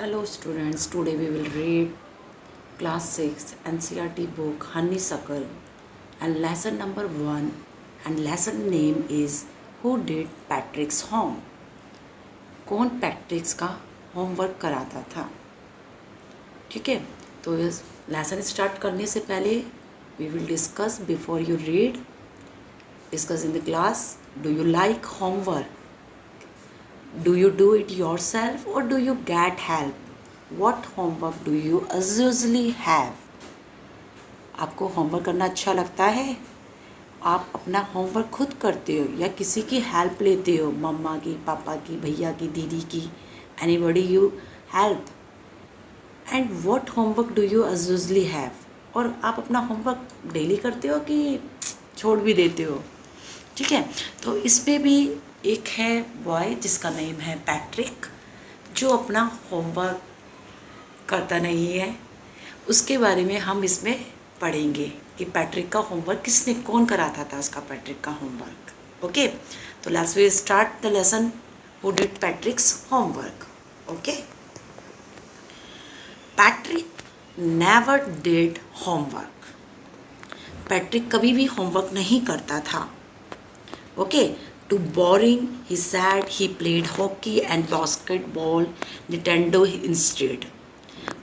Hello students, today we will read class 6 NCERT book Honeysuckle and lesson number 1 and lesson name is Who Did Patrick's Home? कौन पैट्रिक्स का homework कराता था? ठीक है, तो इस लेसन स्टार्ट करने से पहले we will discuss before you read, discuss in the class. Do you like homework? Do you do it yourself or do you get help? What homework do you usually have? आपको homework करना अच्छा लगता है? आप अपना homework खुद करते हो या किसी की हेल्प लेते हो? मम्मा की, पापा की, भैया की, दीदी की, anybody you help? And what homework do you usually have? और आप अपना होमवर्क डेली करते हो कि छोड़ भी देते हो? ठीक है, तो इसमें भी एक है बॉय जिसका नेम है पैट्रिक, जो अपना होमवर्क करता नहीं है। उसके बारे में हम इसमें पढ़ेंगे कि पैट्रिक का होमवर्क कौन कराता था उसका पैट्रिक का होमवर्क। ओके, तो let's we start the lesson who did Patrick's homework. Okay, Patrick never did homework. Patrick कभी भी होमवर्क नहीं करता था। Okay, too boring, he said he played hockey and basketball, Nintendo instead.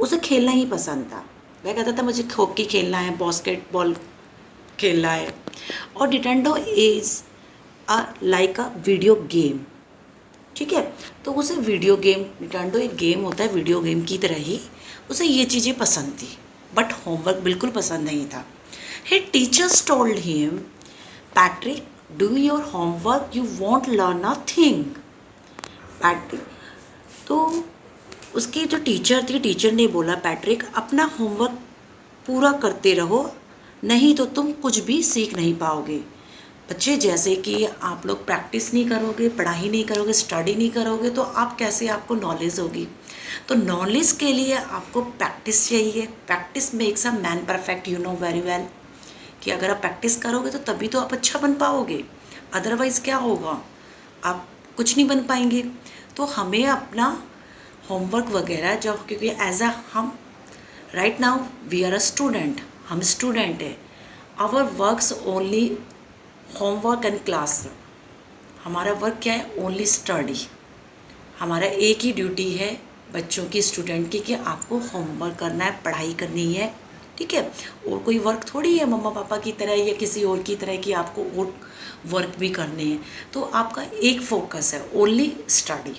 उसे खेलना ही पसंद था। वह कहता था मुझे हॉकी खेलना है, बास्केटबॉल खेलना है, और Nintendo is like a video game. ठीक है, तो उसे वीडियो गेम, Nintendo एक गेम होता है, वीडियो गेम की तरह ही उसे ये चीज़ें पसंद थी, बट होमवर्क बिल्कुल पसंद नहीं था। His teachers told him, Patrick, do your homework, you won't learn a thing. Patrick, तो उसकी जो टीचर थी, टीचर ने बोला पैट्रिक अपना होमवर्क पूरा करते रहो, नहीं तो तुम कुछ भी सीख नहीं पाओगे। बच्चे, जैसे कि आप लोग प्रैक्टिस नहीं करोगे, पढ़ाई नहीं करोगे, स्टडी नहीं करोगे, तो आप कैसे आपको नॉलेज होगी? तो नॉलेज के लिए आपको प्रैक्टिस चाहिए। Practice makes a man perfect, you know very well, कि अगर आप प्रैक्टिस करोगे तो तभी तो आप अच्छा बन पाओगे, अदरवाइज़ क्या होगा, आप कुछ नहीं बन पाएंगे। तो हमें अपना होमवर्क वगैरह जब, क्योंकि एज अ हम right now we are a student, हम स्टूडेंट है, our works only homework and class. हमारा वर्क क्या है? Only study. हमारा एक ही ड्यूटी है बच्चों की, स्टूडेंट की, कि आपको होमवर्क करना है, पढ़ाई करनी है। ठीक है, और कोई वर्क थोड़ी है मम्मा पापा की तरह या किसी और की तरह कि आपको और वर्क भी करने हैं। तो आपका एक फोकस है, ओनली स्टडी।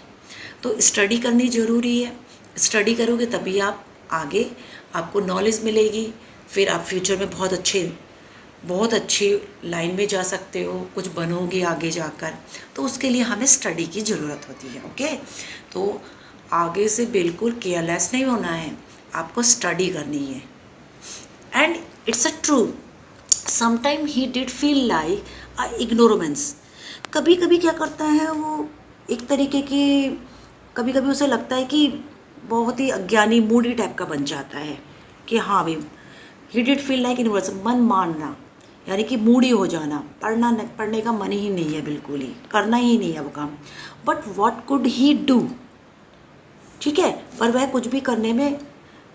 तो स्टडी करनी ज़रूरी है। स्टडी करोगे तभी आप आगे, आपको नॉलेज मिलेगी, फिर आप फ्यूचर में बहुत अच्छी लाइन में जा सकते हो, कुछ बनोगे आगे जाकर। तो उसके लिए हमें स्टडी की ज़रूरत होती है। ओके, तो आगे से बिल्कुल केयरलेस नहीं होना है, आपको स्टडी करनी है। And it's a true. Sometimes he did feel like a ignorance. कभी कभी क्या करता है वो, एक तरीके की, कभी कभी उसे लगता है कि बहुत ही अज्ञानी, मूडी टाइप का बन जाता है कि हाँ भाई, he did feel like ignorance, मन मारना, यानी कि मूडी हो जाना, पढ़ने का मन ही नहीं है, बिल्कुल ही करना ही नहीं है वो काम। But what could he do? ठीक है, पर वह कुछ भी करने में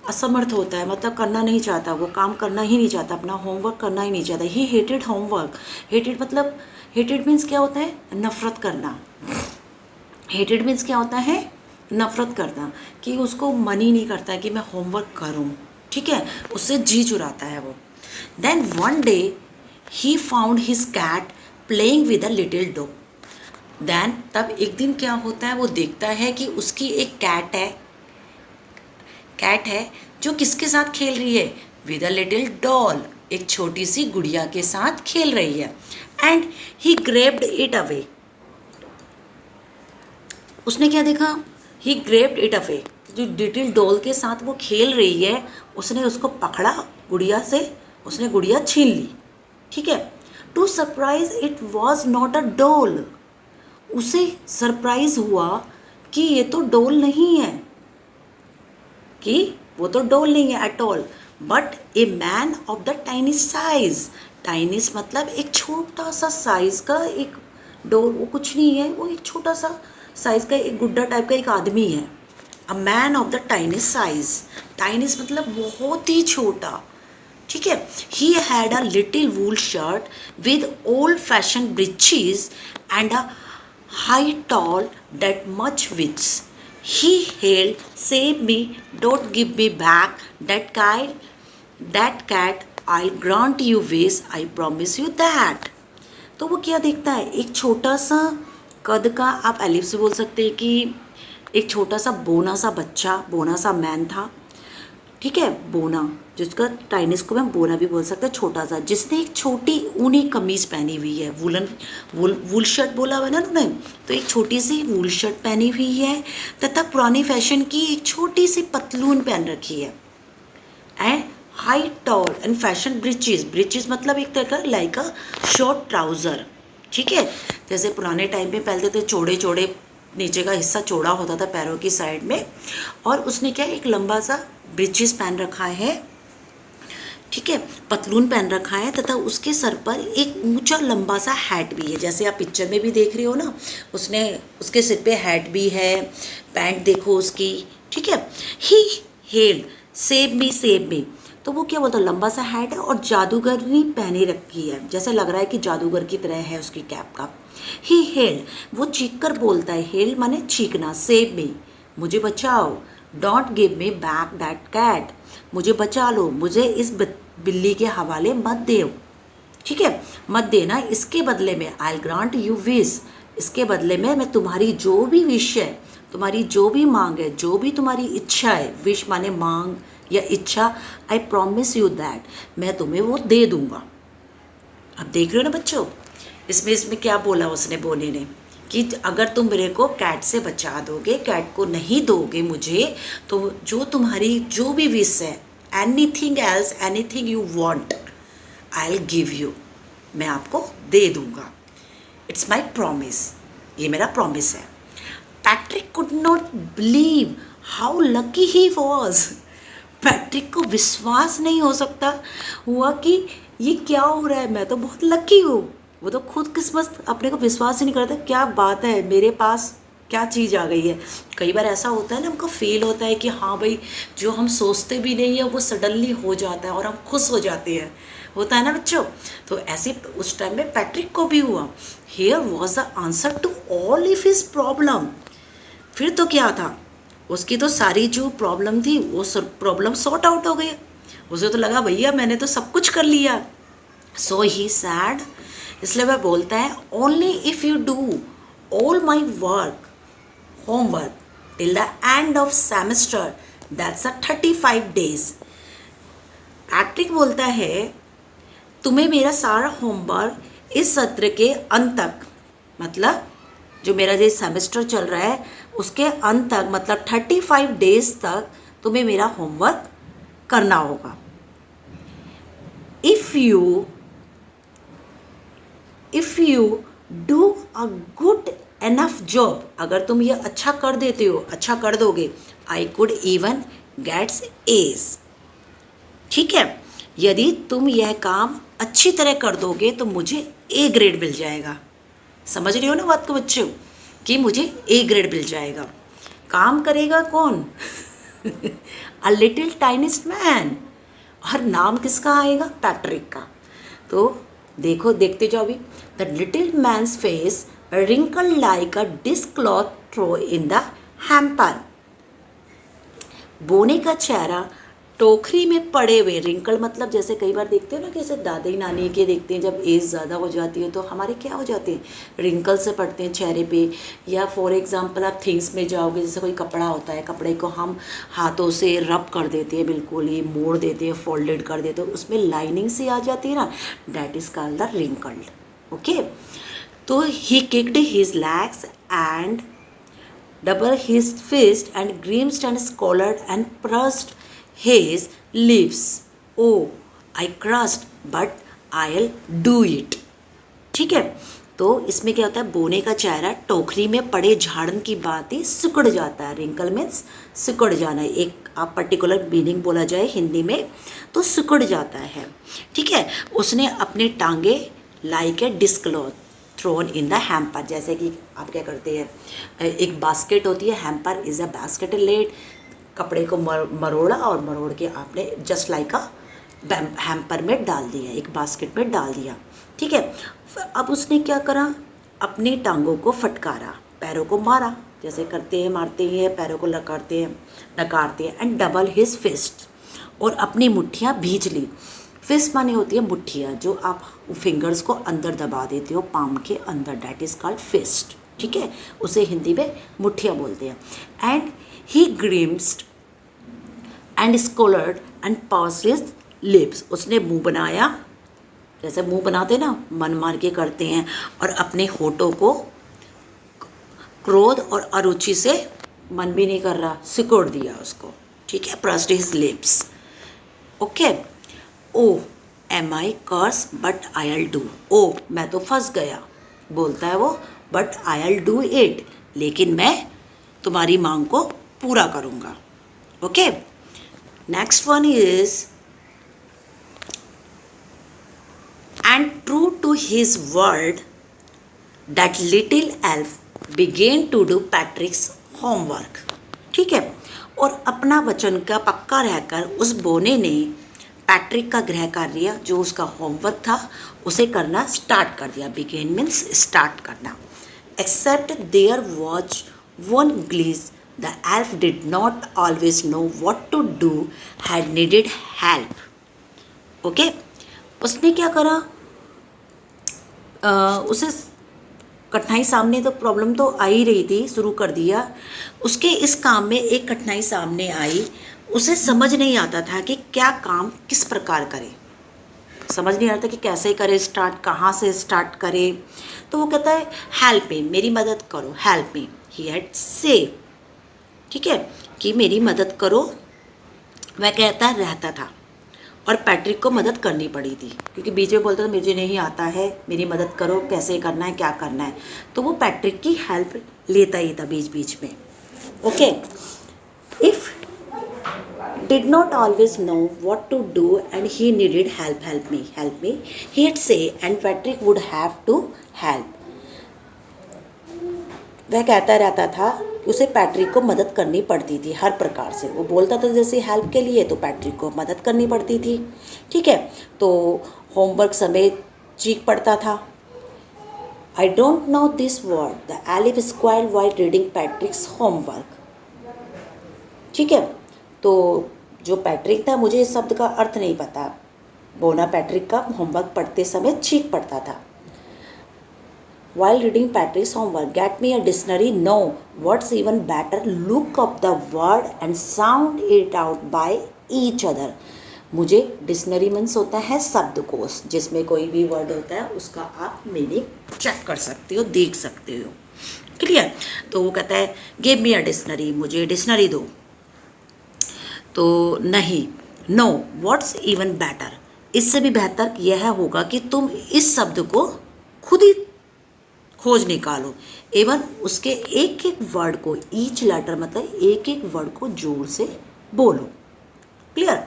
असमर्थ होता है, मतलब करना नहीं चाहता, वो काम करना ही नहीं चाहता, अपना होमवर्क करना ही नहीं चाहता। ही हेटेड होमवर्क। हेटेड मतलब, हेटेड मीन्स क्या होता है? नफरत करना। हेटेड मीन्स क्या होता है? नफरत करना, कि उसको मन ही नहीं करता है कि मैं होमवर्क करूं। ठीक है, उससे जी चुराता है वो। Then one day he found his cat playing with a little dog. Then तब एक दिन क्या होता है, वो देखता है कि उसकी एक कैट है जो किसके साथ खेल रही है? विद अ लिटिल डॉल, एक छोटी सी गुड़िया के साथ खेल रही है। And he grabbed it away. उसने क्या देखा? ही ग्रेब्ड इट अवे, जो लिटिल डॉल के साथ वो खेल रही है, उसने उसको पकड़ा गुड़िया से, उसने गुड़िया छीन ली। ठीक है, to surprise it was not a doll. उसे सरप्राइज हुआ कि ये तो डॉल नहीं है, कि वो तो डॉल नहीं है at all, but a man of the tiny size. Tiny's मतलब एक छोटा सा साइज का एक डॉल, वो कुछ नहीं है, वो एक छोटा सा साइज का एक गुड्डा टाइप का एक आदमी है। A man of the tiny size, tiny's मतलब बहुत ही छोटा, ठीक है। He had a little wool shirt with old fashion breeches and a high tall that much wits. He hailed, save me, don't give me back that cat, I'll grant you wish, I promise you that. तो वो क्या देखता है, एक छोटा सा कद का, आप एलिफ से बोल सकते हैं कि एक छोटा सा बोना सा बच्चा, बोना सा मैन था, ठीक है, बोना, जिसका टाइनिस को मैं बोना भी बोल सकते हैं, छोटा सा, जिसने एक छोटी ऊनी कमीज पहनी हुई है, वूल शर्ट बोला हुआ ना उन्होंने, तो एक छोटी सी वूल शर्ट पहनी हुई है तथा पुरानी फैशन की एक छोटी सी पतलून पहन रखी है, and high tall and fashion breaches, breaches मतलब एक तरह का लाइक अ शॉर्ट ट्राउज़र, ठीक है, जैसे पुराने टाइम में पहनते थे, चौड़े चौड़े नीचे का हिस्सा चौड़ा होता था पैरों की साइड में, और उसने क्या एक लंबा सा ब्रीचेस पहन रखा है, ठीक है, पतलून पहन रखा है, तथा उसके सर पर एक ऊंचा लंबा सा हैट भी है, जैसे आप पिक्चर में भी देख रहे हो ना, उसने उसके सिर पे हैट भी है, पैंट देखो उसकी, ठीक है। ही हेल्ड, सेव मी, तो वो क्या बोलता है, लंबा सा हैट है और जादूगरनी पहने रखी है, जैसे लग रहा है कि जादूगर की तरह है उसकी कैप का। ही हेल्ड, वो चीख कर बोलता है, हेल्ड माने चीखना, सेव मी, मुझे बचाओ, don't give me back that cat, मुझे बचा लो, मुझे इस बिल्ली के हवाले मत दो, ठीक है, मत देना, इसके बदले में आई ग्रांट यू विश, इसके बदले में मैं तुम्हारी जो भी विश है, तुम्हारी जो भी मांग है, जो भी तुम्हारी इच्छा है, विश माने मांग या इच्छा, आई प्रॉमिस यू दैट, मैं तुम्हें वो दे दूंगा। अब देख रहे हो ना बच्चों, इसमें क्या बोला उसने, बोने ने, कि अगर तुम मेरे को कैट से बचा दोगे, कैट को नहीं दोगे मुझे, तो जो तुम्हारी जो भी विश है, anything else, anything you want, I will give you, मैं आपको दे दूंगा, इट्स माई प्रॉमिस, ये मेरा प्रॉमिस है। Patrick could not believe how lucky he was, Patrick को विश्वास नहीं हो सकता हुआ कि ये क्या हो रहा है, मैं तो बहुत लकी हूँ, वो तो खुद किस्मत अपने को विश्वास ही नहीं करता, क्या बात है, मेरे पास क्या चीज़ आ गई है। कई बार ऐसा होता है ना, हमको फील होता है कि हाँ भाई, जो हम सोचते भी नहीं है वो सडनली हो जाता है और हम खुश हो जाते हैं, होता है ना बच्चों। तो ऐसे उस टाइम में पैट्रिक को भी हुआ। Here was the answer to all if his problem, फिर तो क्या था, उसकी तो सारी जो प्रॉब्लम थी वो प्रॉब्लम सॉर्ट आउट हो गई, उसे तो लगा भैया मैंने तो सब कुछ कर लिया। सो ही सैड, इसलिए वह बोलता है, only if you do all my work homework till the end of semester, that's a 35 days। Patrick बोलता है, तुम्हें मेरा सारा होमवर्क इस सत्र के अंत तक, मतलब जो मेरा जो सेमेस्टर चल रहा है उसके अंत तक, मतलब 35 days तक तुम्हें मेरा होमवर्क करना होगा। If you do a good enough job, अगर तुम ये अच्छा कर देते हो, अच्छा कर दोगे, I could even gets as, ठीक है, यदि तुम यह काम अच्छी तरह कर दोगे तो मुझे ए ग्रेड मिल जाएगा। समझ रहे हो ना बात को बच्चों, कि मुझे ए ग्रेड मिल जाएगा। काम करेगा कौन? अ लिटिल टाइनिस्ट मैन, और नाम किसका आएगा? पैट्रिक का। तो देखो, देखते जाओ अभी। The little man's face wrinkle like a disk cloth throw in the hamper, बोने का चेहरा टोकरी में पड़े हुए, रिंकल मतलब जैसे कई बार देखते हो ना, कैसे दादी नानी के देखते हैं जब एज ज़्यादा हो जाती है तो हमारे क्या हो जाते हैं, रिंकल से पड़ते हैं चेहरे पे। या फॉर एग्जांपल आप थिंग्स में जाओगे, जैसे कोई कपड़ा होता है, कपड़े को हम हाथों से रब कर देते हैं, बिल्कुल ही मोड़ देते हैं, फोल्डेड कर देते हैं, उसमें लाइनिंग सी आ जाती है ना, that is called the wrinkled. Okay, तो he kicked his legs and doubled his fist and grimaced and scolded and pursed his lips. Oh, I crushed, but I'll do it. ठीक है, तो इसमें क्या होता है, बोने का चेहरा टोकरी में पड़े झाड़न की बात ही सिकुड़ जाता है। रिंकल मीन्स सिकुड़ जाना, एक आप पर्टिकुलर मीनिंग बोला जाए हिंदी में तो सिकुड़ जाता है। ठीक है, उसने अपने टांगे like a disk cloth, thrown in the hamper. जैसे कि आप क्या करते हैं, एक बास्केट होती है, hamper is a basket laid, कपड़े को मरोड़ा और मरोड़ के आपने जस्ट लाइक अ हैम्पर में डाल दिया, एक बास्केट में डाल दिया, ठीक है। अब उसने क्या करा, अपनी टांगों को फटकारा, पैरों को मारा, जैसे करते हैं, मारते हैं, पैरों को लकारते हैं, नकारते हैं, एंड डबल हिज फिस्ट, और अपनी मुट्ठियाँ भींच ली। फिस्ट माने होती है मुट्ठियाँ, जो आप फिंगर्स को अंदर दबा देते हो पाम के अंदर, डैट इज़ कॉल्ड फिस्ट, ठीक है। उसे हिंदी में मुट्ठियाँ बोलते हैं। And he grimaced and scowled and pursed his lips, उसने मुंह बनाया, जैसे मुंह बनाते ना, मन मार के करते हैं, और अपने होठों को क्रोध और अरुचि से, मन भी नहीं कर रहा, सिकोड़ दिया उसको, ठीक है, pressed his lips, okay. Oh am I curse but I'll do, oh मैं तो फंस गया, बोलता है वो, but I'll do it, लेकिन मैं तुम्हारी मांग को पूरा करूँगा, okay. Next one is, and true to his word that little elf began to do Patrick's homework, ठीक है। और अपना वचन का पक्का रहकर उस बोने ने पैट्रिक का गृह कार्य, जो उसका होमवर्क था, उसे करना स्टार्ट कर दिया। बिगेन मीन्स स्टार्ट करना। Except there watch one glitch the elf did not always know what to do, had needed help, okay. उसने क्या करा, उसे कठिनाई सामने, तो प्रॉब्लम तो आ ही रही थी, शुरू कर दिया। उसके इस काम में एक कठिनाई सामने आई, उसे समझ नहीं आता था कि क्या काम किस प्रकार करे, समझ नहीं आता कि कैसे करे स्टार्ट, कहाँ से स्टार्ट करे। तो वो कहता है हेल्प मी, मेरी मदद करो, हेल्प मी, ही हैड से, ठीक है, कि मेरी मदद करो, वह कहता रहता था। और पैट्रिक को मदद करनी पड़ी थी, क्योंकि बीच में बोलता था मुझे नहीं आता है, मेरी मदद करो, कैसे करना है, क्या करना है। तो वो पैट्रिक की हेल्प लेता ही था बीच बीच में, okay. If did not always know what to do and he needed help me, he had say, and Patrick would have to help. वह कहता रहता था, उसे पैट्रिक को मदद करनी पड़ती थी हर प्रकार से। वो बोलता था जैसे हेल्प के लिए, तो पैट्रिक को मदद करनी पड़ती थी, ठीक है। तो होमवर्क समेत चीख पड़ता था। I don't know this word, the elif square while reading पैट्रिक्स homework, ठीक है। तो जो पैट्रिक था, मुझे इस शब्द का अर्थ नहीं पता। बोना पैट्रिक का होमवर्क पढ़ते समय चीख पड़ता था। While reading Patrick's homework, get me a dictionary. No, what's even better, look up the word and sound it out by each other. मुझे डिक्शनरी मीन्स होता है शब्दकोश, जिसमें कोई भी वर्ड होता है उसका आप मीनिंग चेक कर सकते हो, देख सकते हो, क्लियर। तो वो कहता है गिव मी अ डिक्शनरी, मुझे डिक्शनरी दो। तो नहीं, नो, व्हाट्स इवन बेटर, इससे भी बेहतर यह होगा कि तुम इस शब्द को खुद ही खोज निकालो, एवं उसके एक एक वर्ड को, ईच लेटर मतलब एक एक वर्ड को जोर से बोलो, clear.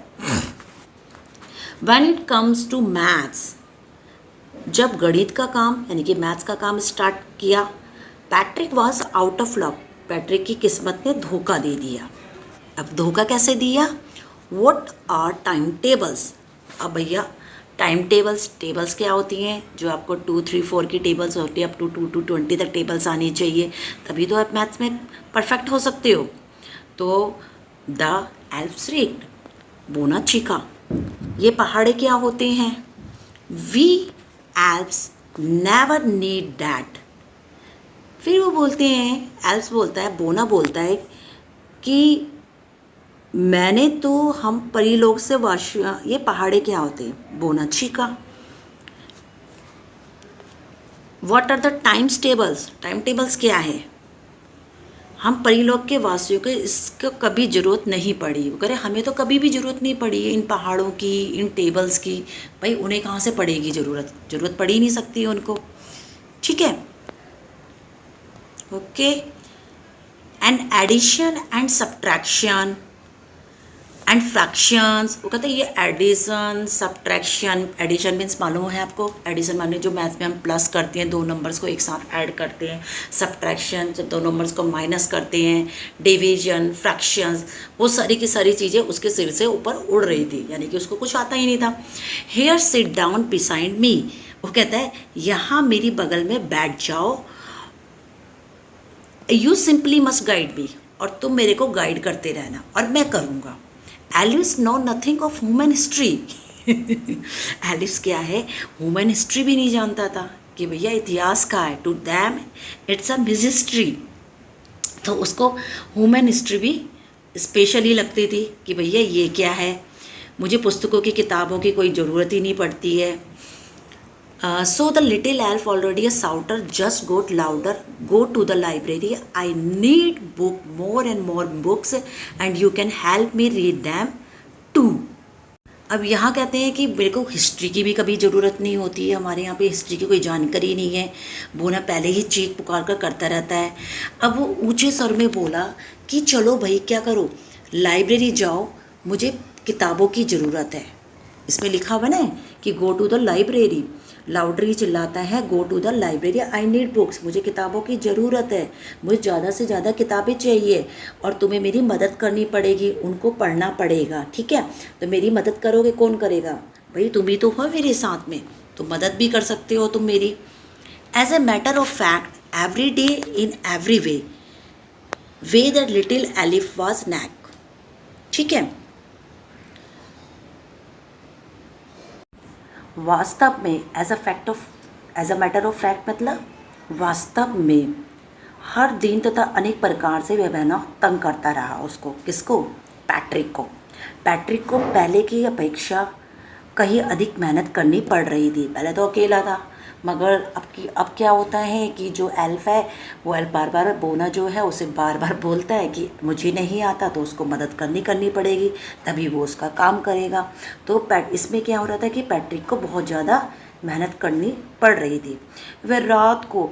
When it comes to maths, जब गणित का काम यानी कि मैथ्स का काम स्टार्ट किया, Patrick was out of luck, Patrick की किस्मत ने धोखा दे दिया। अब धोखा कैसे दिया, व्हाट आर टाइम टेबल्स, अब भैया टाइम टेबल्स क्या होती हैं, जो आपको 2, 3, 4 की टेबल्स होती है, अप टू 2 to 20 तक टेबल्स आनी चाहिए, तभी तो आप मैथ्स में परफेक्ट हो सकते हो। तो द एल्फ्स रीड, बोना चीखा, ये पहाड़े क्या होते हैं, we elfs never need that. फिर वो बोलते हैं, एल्फ्स बोलता है, बोना बोलता है कि मैंने तो हम परी लोग से वाशिया, ये पहाड़े क्या होते हैं, बोना चीखा। What are the times tables, time tables क्या है, हम परिलोक के वासियों को इसको कभी ज़रूरत नहीं पड़ी। वो कह रहे हमें तो कभी भी ज़रूरत नहीं पड़ी इन पहाड़ों की, इन टेबल्स की, भाई उन्हें कहाँ से पड़ेगी ज़रूरत पड़ ही नहीं सकती है उनको, ठीक है, okay. And addition and subtraction, and fractions, वो कहते हैं ये एडिशन सब्ट्रैक्शन, एडिशन मीन्स मालूम है आपको, एडिशन माने जो मैथ में हम प्लस करते हैं, दो नंबर्स को एक साथ ऐड करते हैं, सब्ट्रैक्शन जब दो नंबर्स को माइनस करते हैं, डिवीजन, फ्रैक्शंस, वो सारी की सारी चीज़ें उसके सिर से ऊपर उड़ रही थी, यानी कि उसको कुछ आता ही नहीं था। Here sit down beside me, वो कहता है यहाँ मेरी बगल में बैठ जाओ, you simply must guide me, और तुम मेरे को गाइड करते रहना और मैं करूँगा। Elves know nothing of human history, elves क्या है, ह्यूमन हिस्ट्री भी नहीं जानता था कि भैया इतिहास का है, to them it's a history. तो उसको ह्यूमन हिस्ट्री भी स्पेशली लगती थी कि भैया ये क्या है, मुझे पुस्तकों की किताबों की कोई ज़रूरत ही नहीं पड़ती है। So the little elf, already a shouter, just got louder. Go to the library. I need more and more books, and you can help me read them too. अब यहाँ कहते हैं कि मेरे को हिस्ट्री की भी कभी ज़रूरत नहीं होती है, हमारे यहाँ पे हिस्ट्री की कोई जानकारी नहीं है, बोना पहले ही चीख पुकार कर करता रहता है। अब वो ऊँचे स्वर में बोला कि चलो भाई क्या करो, लाइब्रेरी जाओ, मुझे किताबों की ज़रूरत है। इसमें लिखा हुआ ना कि go to the library, loudly चिल्लाता है go to the library, I need books, मुझे किताबों की ज़रूरत है, मुझे ज़्यादा से ज़्यादा किताबें चाहिए और तुम्हें मेरी मदद करनी पड़ेगी, उनको पढ़ना पड़ेगा, ठीक है। तो मेरी मदद करोगे, कौन करेगा भाई, तुम ही तो हो मेरे साथ में, तो मदद भी कर सकते हो तुम मेरी। As a matter of fact every day in every way that little elf was knack, ठीक है। वास्तव में as a matter of fact मतलब वास्तव में हर दिन तथा अनेक प्रकार से वह बहना तंग करता रहा उसको, किसको, पैट्रिक को। पैट्रिक को पहले की अपेक्षा कहीं अधिक मेहनत करनी पड़ रही थी, पहले तो अकेला था, मगर अब क्या होता है कि जो एल्फ है वो एल्फ बार बार बोना जो है उसे बार बार बोलता है कि मुझे नहीं आता, तो उसको मदद करनी पड़ेगी, तभी वो उसका काम करेगा। तो इसमें क्या हो रहा था कि पैट्रिक को बहुत ज़्यादा मेहनत करनी पड़ रही थी। वह रात को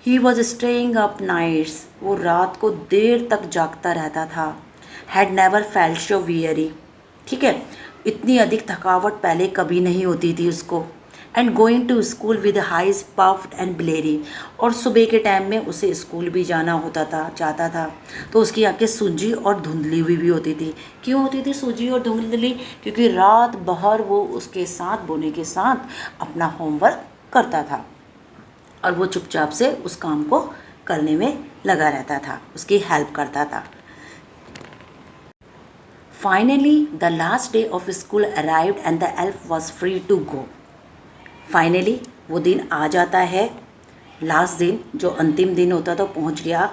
ही वॉज स्टेइंग अप नाइट्स, वो रात को देर तक जागता रहता था। Had never felt so weary, ठीक है, इतनी अधिक थकावट पहले कभी नहीं होती थी उसको। And going to school with his puffed and bleary, और सुबह के टाइम में उसे स्कूल भी जाना जाता था, तो उसकी आंखें सूजी और धुंधली हुई भी होती थी। क्यों होती थी सूजी और धुंधली, क्योंकि रात भर वो उसके साथ बोने के साथ अपना होमवर्क करता था और वो चुपचाप से उस काम को करने में लगा रहता था, उसकी हेल्प करता था। Finally the last day of school arrived and the elf was free to go. Finally वो दिन आ जाता है, लास्ट दिन जो अंतिम दिन होता था पहुंच गया,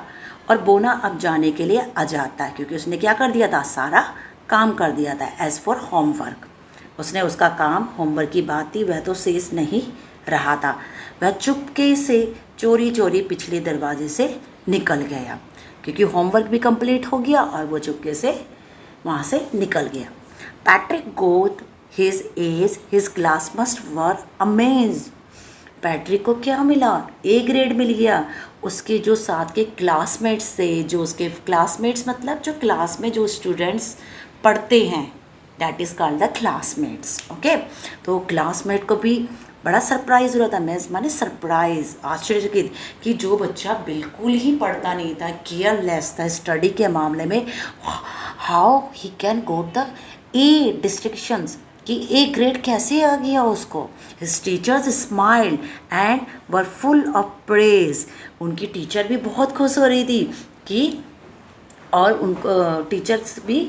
और बोना अब जाने के लिए आ जाता है, क्योंकि उसने क्या कर दिया था, सारा काम कर दिया था। एज़ फॉर होमवर्क, उसने उसका काम, होमवर्क की बात थी, वह तो शेष नहीं रहा था, वह चुपके से चोरी चोरी पिछले दरवाजे से निकल गया, क्योंकि होमवर्क भी कंप्लीट हो गया और वो चुपके से वहाँ से निकल गया। Patrick got his A's his classmates were amazed. Patrick को क्या मिला, ए ग्रेड मिल गया। उसके जो साथ के क्लासमेट्स थे, जो उसके क्लासमेट्स मतलब जो क्लास में जो स्टूडेंट्स पढ़ते हैं, that is called the classmates, okay. तो क्लासमेट को भी बड़ा सरप्राइज़ हो रहा था, मैं माने सरप्राइज़, आश्चर्यचकित, कि जो बच्चा बिल्कुल ही पढ़ता नहीं था, केयरलेस था स्टडी के मामले में, how he can goat the A distinctions, कि ए ग्रेड कैसे आ गया उसको। His teachers smiled and were full of praise, उनकी टीचर भी बहुत खुश हो रही थी कि, और उनको टीचर्स भी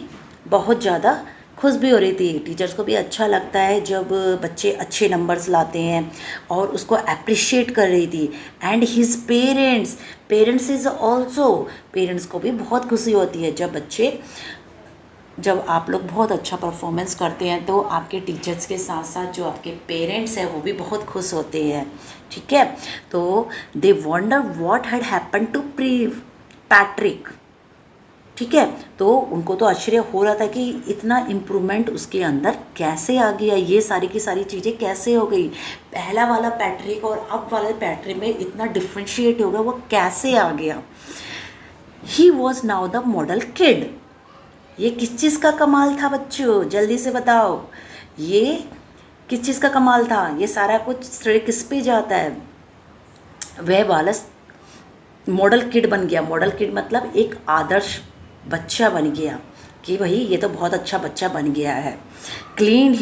बहुत ज़्यादा खुश भी हो रही थी। टीचर्स को भी अच्छा लगता है जब बच्चे अच्छे नंबर्स लाते हैं, और उसको अप्रिशिएट कर रही थी। And his parents is also, parents को भी बहुत खुशी होती है जब आप लोग बहुत अच्छा परफॉर्मेंस करते हैं, तो आपके टीचर्स के साथ साथ जो आपके पेरेंट्स हैं वो भी बहुत खुश होते हैं, ठीक है। तो they wonder what had happen to Patrick, ठीक है। तो उनको तो आश्चर्य हो रहा था कि इतना इम्प्रूवमेंट उसके अंदर कैसे आ गया, ये सारी की सारी चीज़ें कैसे हो गई, पहला वाला पैट्रिक और अब वाले पैट्रिक में इतना डिफ्रेंशिएट हो गया, वो कैसे आ गया। He was now the model kid, ये किस चीज़ का कमाल था बच्चों, जल्दी से बताओ, ये किस चीज़ का कमाल था? ये सारा कुछ श्रेय किस पे जाता है? वह बालक मॉडल किड बन गया। मॉडल किड मतलब एक आदर्श बच्चा बन गया कि भाई ये तो बहुत अच्छा बच्चा बन गया है। क्लीन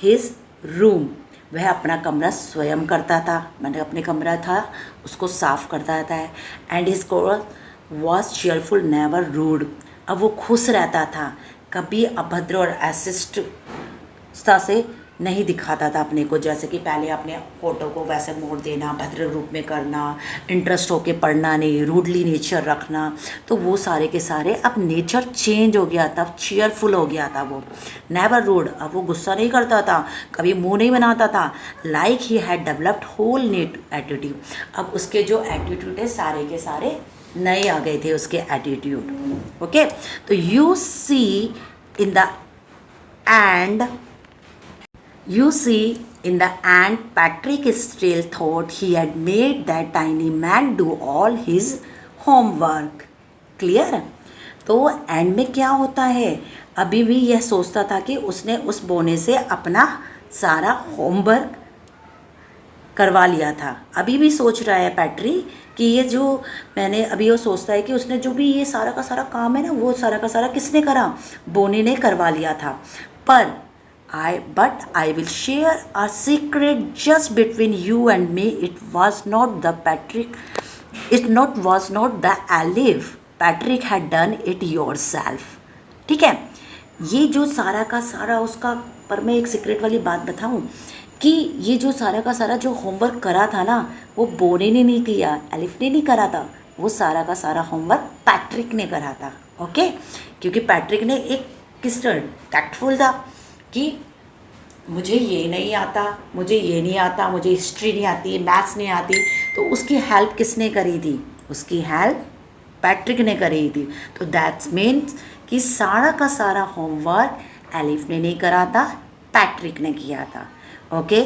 हिज रूम, वह अपना कमरा स्वयं करता था, मैंने अपने कमरा था उसको साफ करता था। And his chore was cheerful never rude, अब वो खुश रहता था, कभी अभद्र और अशिष्टता से नहीं दिखाता था अपने को, जैसे कि पहले अपने फोटो को वैसे मोड़ देना, भद्र रूप में करना, इंटरेस्ट होके पढ़ना नहीं, रूडली नेचर रखना। तो वो सारे के सारे अब नेचर चेंज हो गया था, चीयरफुल हो गया था वो, नेवर रूड, अब वो गुस्सा नहीं करता था, कभी मुंह नहीं बनाता था। Like he had developed whole neat attitude, अब उसके जो एटीट्यूड है सारे के सारे नए आ गए थे उसके एटीट्यूड। ओके, तो you see in the end You see, in the end, Patrick still thought he had made that tiny man do all his homework. Clear? तो एंड में क्या होता है, अभी भी यह सोचता था कि उसने उस बोने से अपना सारा होमवर्क करवा लिया था। अभी भी सोच रहा है पैट्रिक कि ये जो मैंने अभी वो सोचता है कि उसने जो भी ये सारा का सारा काम है ना, वो सारा का सारा किसने करा? बोने ने करवा लिया था। पर I will share a secret just between you and me. It was not the Alif. Patrick had done it yourself. ठीक है, ये जो सारा का सारा उसका, पर मैं एक सीक्रेट वाली बात बताऊं कि ये जो सारा का सारा जो होमवर्क करा था ना, वो बोने ने नहीं किया, एलिफ ने नहीं करा था, वो सारा का सारा होमवर्क पैट्रिक ने करा था। ओके, क्योंकि पैट्रिक ने एक किस तरह टैक्टफुल था कि मुझे ये नहीं आता, मुझे ये नहीं आता, मुझे हिस्ट्री नहीं आती, मैथ्स नहीं आती, तो उसकी हेल्प किसने करी थी? उसकी हेल्प पैट्रिक ने करी थी। तो दैट्स मीन्स कि सारा का सारा होमवर्क एलिफ ने नहीं करा था, पैट्रिक ने किया था। ओके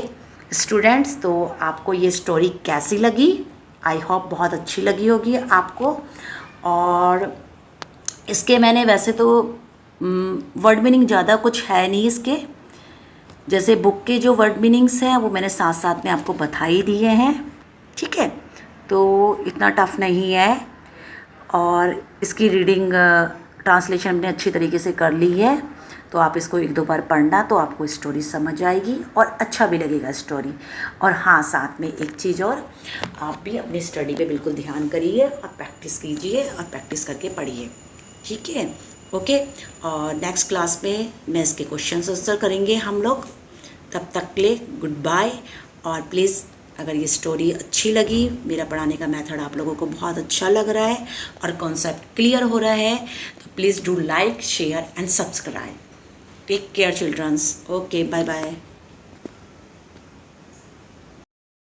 स्टूडेंट्स, तो आपको ये स्टोरी कैसी लगी? आई होप बहुत अच्छी लगी होगी आपको। और इसके मैंने वैसे तो वर्ड मीनिंग ज़्यादा कुछ है नहीं इसके, जैसे बुक के जो वर्ड मीनिंग्स हैं वो मैंने साथ साथ में आपको बता ही दिए हैं। ठीक है, तो इतना टफ नहीं है, और इसकी रीडिंग ट्रांसलेशन हमने अच्छी तरीके से कर ली है, तो आप इसको एक दो बार पढ़ना तो आपको स्टोरी समझ आएगी और अच्छा भी लगेगा स्टोरी। और हाँ, साथ में एक चीज़ और, आप भी अपनी स्टडी पे बिल्कुल ध्यान करिए और प्रैक्टिस कीजिए और प्रैक्टिस करके पढ़िए। ठीक है, ओके। और नेक्स्ट क्लास में मैं इसके क्वेश्चन आंसर करेंगे हम लोग। तब तक के लिए गुड बाय। और प्लीज़ अगर ये स्टोरी अच्छी लगी, मेरा पढ़ाने का मेथड आप लोगों को बहुत अच्छा लग रहा है और कॉन्सेप्ट क्लियर हो रहा है, तो please do like, share and subscribe. Take care childrens. Okay, bye bye.